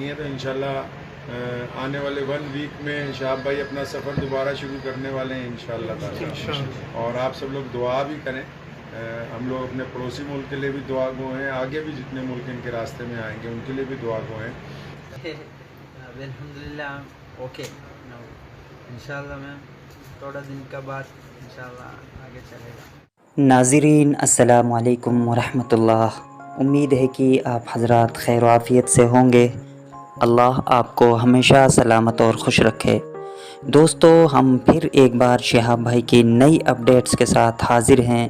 کی ہیں، تو انشاءاللہ آنے والے 1 ویک میں شہاب بھائی اپنا سفر دوبارہ شروع کرنے والے ہیں انشاءاللہ تعالی، اور آپ سب لوگ دعا بھی کریں۔ ہم لوگ اپنے پڑوسی ملک کے لیے بھی دعا گو ہیں، آگے بھی جتنے ملک ان کے راستے میں آئیں گے ان کے لیے بھی دعا گو ہیں۔ الحمدللہ اوکے، انشاءاللہ میں تھوڑا دن کا بعد انشاءاللہ آگے چلے گا۔ ناظرین السلام علیکم ورحمۃ اللہ، امید ہے کہ آپ حضرات خیر و عافیت سے ہوں گے۔ اللہ آپ کو ہمیشہ سلامت اور خوش رکھے۔ دوستو، ہم پھر ایک بار شہاب بھائی کی نئی اپڈیٹس کے ساتھ حاضر ہیں،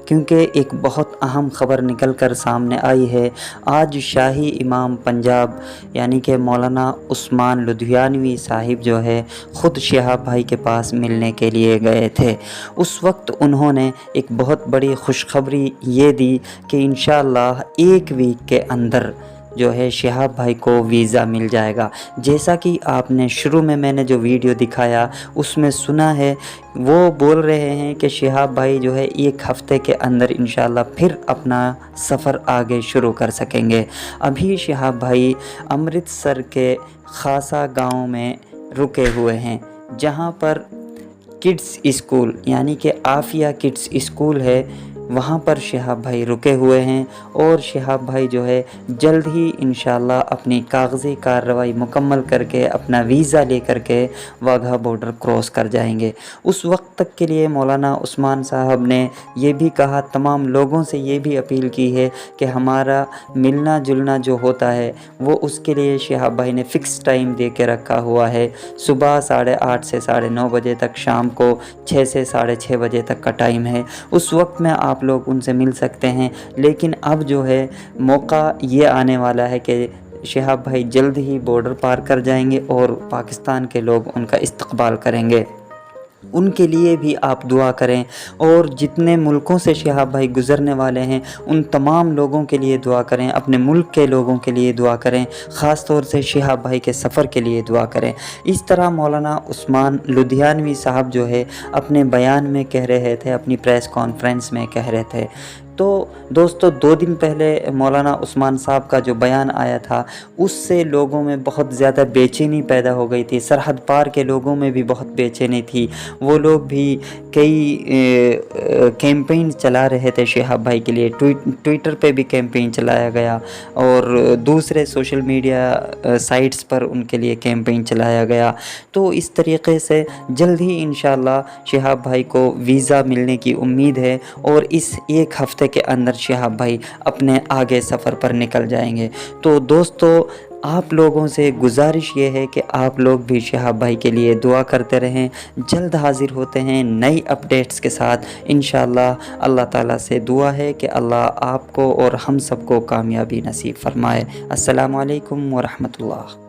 کیونکہ ایک بہت اہم خبر نکل کر سامنے آئی ہے۔ آج شاہی امام پنجاب یعنی کہ مولانا عثمان لدھیانوی صاحب جو ہے خود شہاب بھائی کے پاس ملنے کے لیے گئے تھے۔ اس وقت انہوں نے ایک بہت بڑی خوشخبری یہ دی کہ انشاءاللہ 1 ویک کے اندر جو ہے شہاب بھائی کو ویزا مل جائے گا۔ جیسا کہ آپ نے شروع میں نے جو ویڈیو دکھایا اس میں سنا ہے، وہ بول رہے ہیں کہ شہاب بھائی جو ہے 1 ہفتے کے اندر انشاءاللہ پھر اپنا سفر آگے شروع کر سکیں گے۔ ابھی شہاب بھائی امرتسر کے خاصا گاؤں میں رکے ہوئے ہیں، جہاں پر کڈس اسکول یعنی کہ عافیہ کڈس اسکول ہے، وہاں پر شہاب بھائی رکے ہوئے ہیں، اور شہاب بھائی جو ہے جلد ہی انشاءاللہ اپنی کاغذی کارروائی مکمل کر کے اپنا ویزا لے کر کے واگھا بارڈر کراس کر جائیں گے۔ اس وقت تک کے لیے مولانا عثمان صاحب نے یہ بھی کہا، تمام لوگوں سے یہ بھی اپیل کی ہے کہ ہمارا ملنا جلنا جو ہوتا ہے وہ اس کے لیے شہاب بھائی نے فکس ٹائم دے کے رکھا ہوا ہے۔ صبح 8:30 سے 9:30 بجے تک، شام کو 6 سے 6:30 بجے تک کا ٹائم ہے۔ اس وقت میں آپ لوگ ان سے مل سکتے ہیں، لیکن اب جو ہے موقع یہ آنے والا ہے کہ شہاب بھائی جلد ہی بارڈر پار کر جائیں گے اور پاکستان کے لوگ ان کا استقبال کریں گے۔ ان کے لیے بھی آپ دعا کریں، اور جتنے ملکوں سے شہاب بھائی گزرنے والے ہیں ان تمام لوگوں کے لیے دعا کریں، اپنے ملک کے لوگوں کے لیے دعا کریں، خاص طور سے شہاب بھائی کے سفر کے لیے دعا کریں۔ اس طرح مولانا عثمان لدھیانوی صاحب جو ہے اپنے بیان میں کہہ رہے تھے، اپنی پریس کانفرنس میں کہہ رہے تھے۔ تو دوستو، 2 دن پہلے مولانا عثمان صاحب کا جو بیان آیا تھا اس سے لوگوں میں بہت زیادہ بے چینی پیدا ہو گئی تھی، سرحد پار کے لوگوں میں بھی بہت بے چینی تھی۔ وہ لوگ بھی کئی کیمپین چلا رہے تھے شہاب بھائی کے لیے، ٹویٹر پہ بھی کیمپین چلایا گیا، اور دوسرے سوشل میڈیا سائٹس پر ان کے لیے کیمپین چلایا گیا۔ تو اس طریقے سے جلد ہی انشاءاللہ شہاب بھائی کو ویزا ملنے کی امید ہے، اور اس 1 ہفتے کے اندر شہاب بھائی اپنے آگے سفر پر نکل جائیں گے۔ تو دوستو، آپ لوگوں سے گزارش یہ ہے کہ آپ لوگ بھی شہاب بھائی کے لیے دعا کرتے رہیں۔ جلد حاضر ہوتے ہیں نئی اپڈیٹس کے ساتھ انشاءاللہ۔ اللہ تعالیٰ سے دعا ہے کہ اللہ آپ کو اور ہم سب کو کامیابی نصیب فرمائے۔ السلام علیکم ورحمۃ اللہ۔